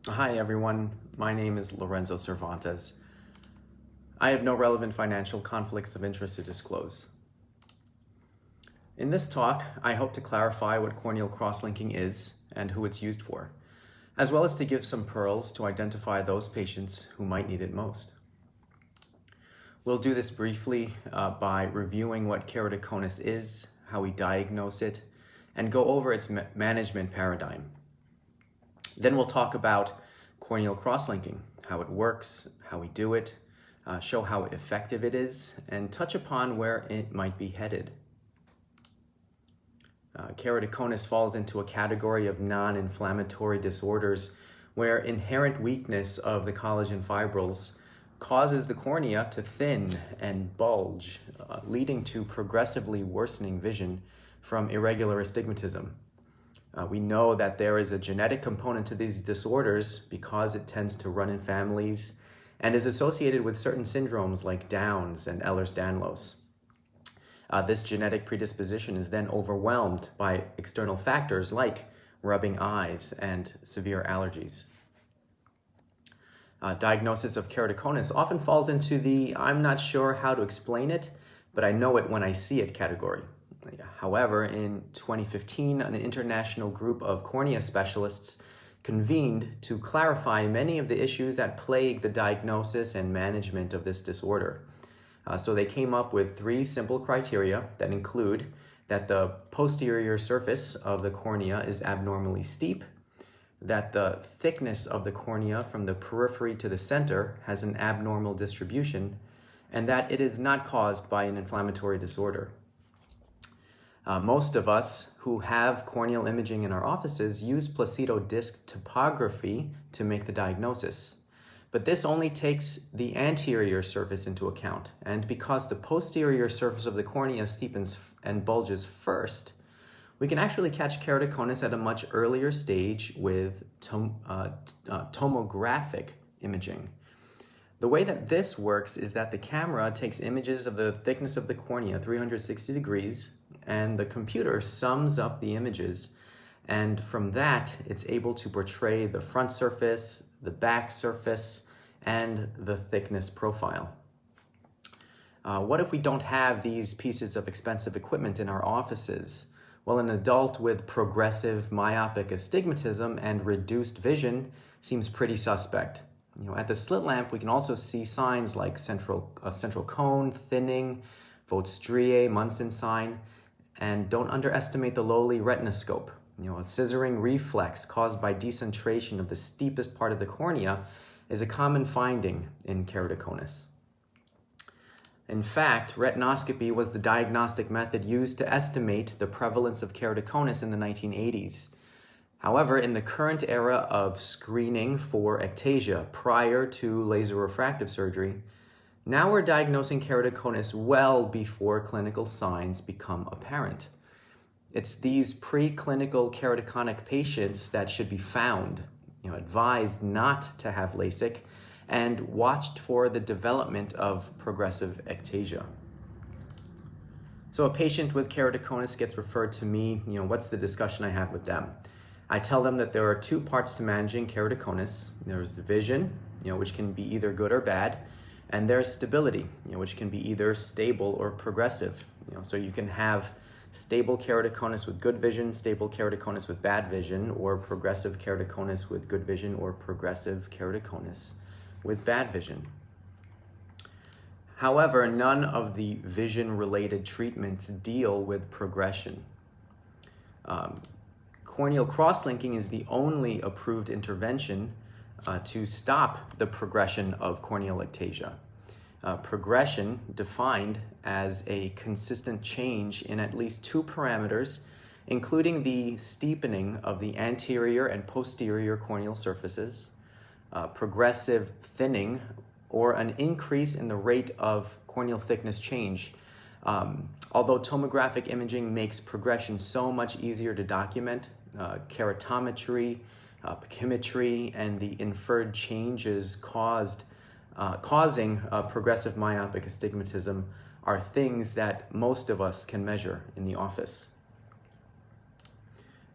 Hi everyone, my name is Lorenzo Cervantes. I have no relevant financial conflicts of interest to disclose. In this talk, I hope to clarify what corneal crosslinking is and who it's used for, as well as to give some pearls to identify those patients who might need it most. We'll do this briefly by reviewing what keratoconus is, how we diagnose it, and go over its management paradigm. Then we'll talk about corneal crosslinking, how it works, how we do it, show how effective it is, and touch upon where it might be headed. Keratoconus falls into a category of non-inflammatory disorders where inherent weakness of the collagen fibrils causes the cornea to thin and bulge, leading to progressively worsening vision from irregular astigmatism. We know that there is a genetic component to these disorders because it tends to run in families and is associated with certain syndromes like Downs and Ehlers-Danlos. This genetic predisposition is then overwhelmed by external factors like rubbing eyes and severe allergies. Diagnosis of keratoconus often falls into the "I'm not sure how to explain it, but I know it when I see it" category. However, in 2015, an international group of cornea specialists convened to clarify many of the issues that plague the diagnosis and management of this disorder. So they came up with 3 simple criteria that include that the posterior surface of the cornea is abnormally steep, that the thickness of the cornea from the periphery to the center has an abnormal distribution, and that it is not caused by an inflammatory disorder. Most of us who have corneal imaging in our offices use placido disc topography to make the diagnosis. But this only takes the anterior surface into account. And because the posterior surface of the cornea steepens and bulges first, we can actually catch keratoconus at a much earlier stage with tomographic imaging. The way that this works is that the camera takes images of the thickness of the cornea 360 degrees, and the computer sums up the images, and from that it's able to portray the front surface, the back surface, and the thickness profile. What if we don't have these pieces of expensive equipment in our offices? Well, an adult with progressive myopic astigmatism and reduced vision seems pretty suspect. At the slit lamp, we can also see signs like central cone, thinning, Vaught's striae, Munson sign, and don't underestimate the lowly retinoscope. A scissoring reflex caused by decentration of the steepest part of the cornea is a common finding in keratoconus. In fact, retinoscopy was the diagnostic method used to estimate the prevalence of keratoconus in the 1980s. However, in the current era of screening for ectasia prior to laser refractive surgery, now we're diagnosing keratoconus well before clinical signs become apparent. It's these preclinical keratoconic patients that should be found, advised not to have LASIK, and watched for the development of progressive ectasia. So a patient with keratoconus gets referred to me, what's the discussion I have with them? I tell them that there are 2 parts to managing keratoconus. There's vision, which can be either good or bad, and there's stability, which can be either stable or progressive. So you can have stable keratoconus with good vision, stable keratoconus with bad vision, or progressive keratoconus with good vision, or progressive keratoconus with bad vision. However, none of the vision-related treatments deal with progression. Corneal crosslinking is the only approved intervention to stop the progression of corneal ectasia. Progression defined as a consistent change in at least 2 parameters, including the steepening of the anterior and posterior corneal surfaces, progressive thinning, or an increase in the rate of corneal thickness change. Although tomographic imaging makes progression so much easier to document, keratometry, pachymetry, and the inferred changes causing progressive myopic astigmatism are things that most of us can measure in the office.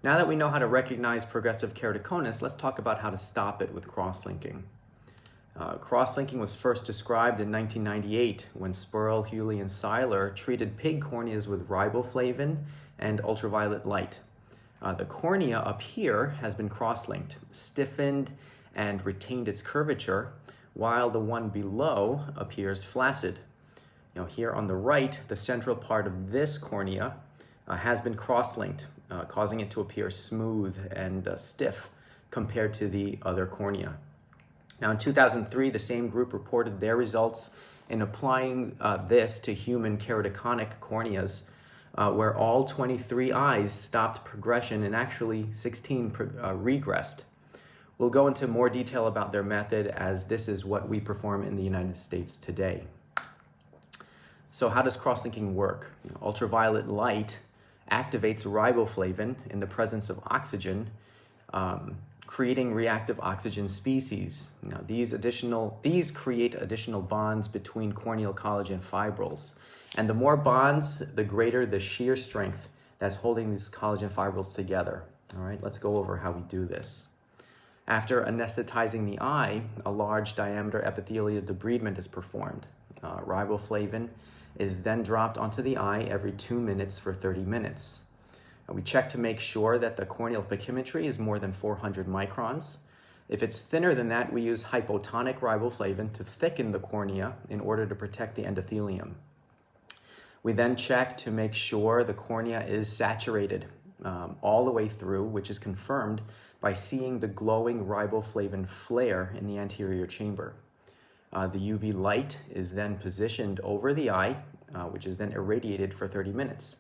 Now that we know how to recognize progressive keratoconus, let's talk about how to stop it with cross-linking. Cross-linking was first described in 1998 when Spurl, Hewley, and Seiler treated pig corneas with riboflavin and ultraviolet light. The cornea up here has been cross-linked, stiffened, and retained its curvature, while the one below appears flaccid. Here on the right, the central part of this cornea has been cross-linked, causing it to appear smooth and stiff compared to the other cornea. Now in 2003, the same group reported their results in applying this to human keratoconic corneas, where all 23 eyes stopped progression and actually 16 regressed. We'll go into more detail about their method, as this is what we perform in the United States today. So how does cross-linking work? Ultraviolet light activates riboflavin in the presence of oxygen, creating reactive oxygen species. Now, these create additional bonds between corneal collagen fibrils. And the more bonds, the greater the shear strength that's holding these collagen fibrils together. All right, let's go over how we do this. After anesthetizing the eye, a large diameter epithelial debridement is performed. Riboflavin is then dropped onto the eye every 2 minutes for 30 minutes. We check to make sure that the corneal pachymetry is more than 400 microns. If it's thinner than that, we use hypotonic riboflavin to thicken the cornea in order to protect the endothelium. We then check to make sure the cornea is saturated all the way through, which is confirmed by seeing the glowing riboflavin flare in the anterior chamber. The UV light is then positioned over the eye, which is then irradiated for 30 minutes.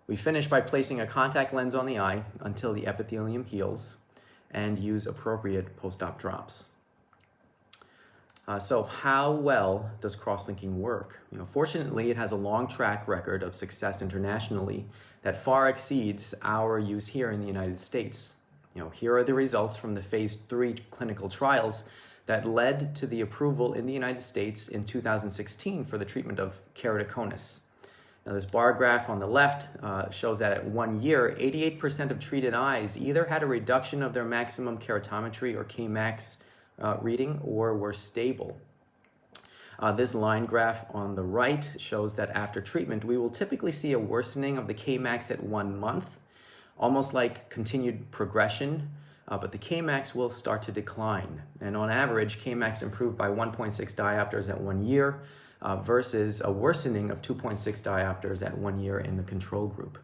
We finish by placing a contact lens on the eye until the epithelium heals and use appropriate post-op drops. So how well does cross-linking work? Fortunately, it has a long track record of success internationally that far exceeds our use here in the United States. Here are the results from the phase 3 clinical trials that led to the approval in the United States in 2016 for the treatment of keratoconus. Now, this bar graph on the left shows that at 1 year, 88% of treated eyes either had a reduction of their maximum keratometry or Kmax reading or were stable. This line graph on the right shows that after treatment, we will typically see a worsening of the Kmax at 1 month, almost like continued progression, but the Kmax will start to decline. And on average, Kmax improved by 1.6 diopters at 1 year, versus a worsening of 2.6 diopters at 1 year in the control group.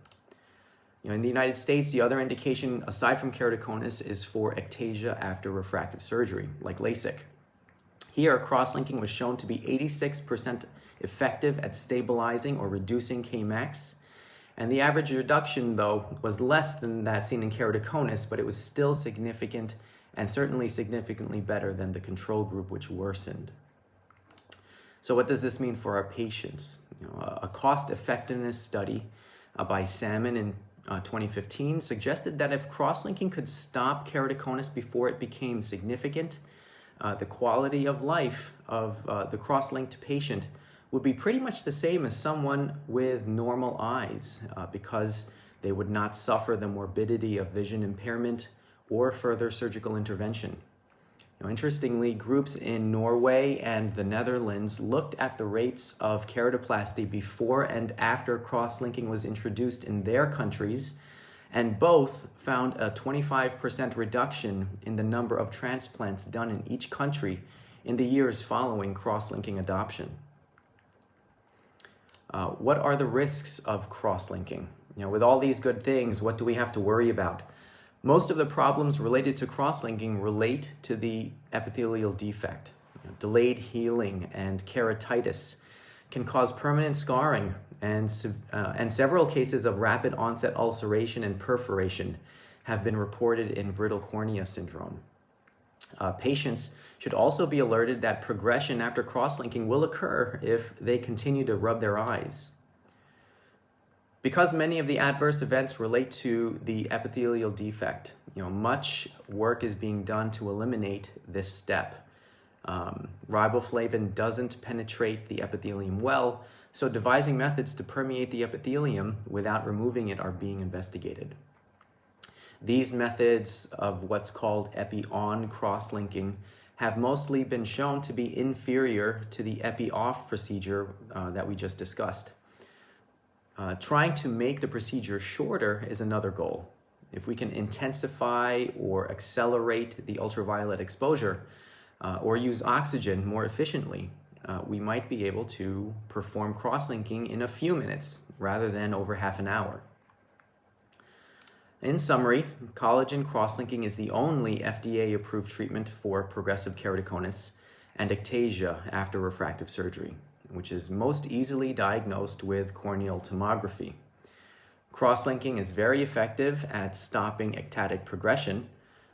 In the United States, the other indication aside from keratoconus is for ectasia after refractive surgery, like LASIK. Here, cross-linking was shown to be 86% effective at stabilizing or reducing Kmax, and the average reduction, though, was less than that seen in keratoconus, but it was still significant and certainly significantly better than the control group, which worsened. So what does this mean for our patients? A cost-effectiveness study by Salmon in 2015 suggested that if cross-linking could stop keratoconus before it became significant, the quality of life of the cross-linked patient would be pretty much the same as someone with normal eyes, because they would not suffer the morbidity of vision impairment or further surgical intervention. Interestingly, groups in Norway and the Netherlands looked at the rates of keratoplasty before and after cross-linking was introduced in their countries, and both found a 25% reduction in the number of transplants done in each country in the years following cross-linking adoption. What are the risks of cross-linking? With all these good things, what do we have to worry about? Most of the problems related to cross-linking relate to the epithelial defect. Delayed healing and keratitis can cause permanent scarring, and several cases of rapid onset ulceration and perforation have been reported in brittle cornea syndrome. Patients should also be alerted that progression after cross-linking will occur if they continue to rub their eyes. Because many of the adverse events relate to the epithelial defect, much work is being done to eliminate this step. Riboflavin doesn't penetrate the epithelium well, so devising methods to permeate the epithelium without removing it are being investigated. These methods of what's called epi-on crosslinking have mostly been shown to be inferior to the epi-off procedure that we just discussed. Trying to make the procedure shorter is another goal. If we can intensify or accelerate the ultraviolet exposure or use oxygen more efficiently, we might be able to perform crosslinking in a few minutes rather than over half an hour. In summary, collagen crosslinking is the only FDA-approved treatment for progressive keratoconus and ectasia after refractive surgery, which is most easily diagnosed with corneal tomography. Crosslinking is very effective at stopping ectatic progression,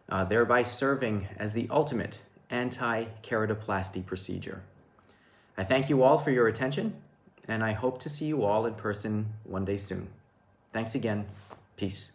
thereby serving as the ultimate anti-keratoplasty procedure. I thank you all for your attention, and I hope to see you all in person one day soon. Thanks again. Peace.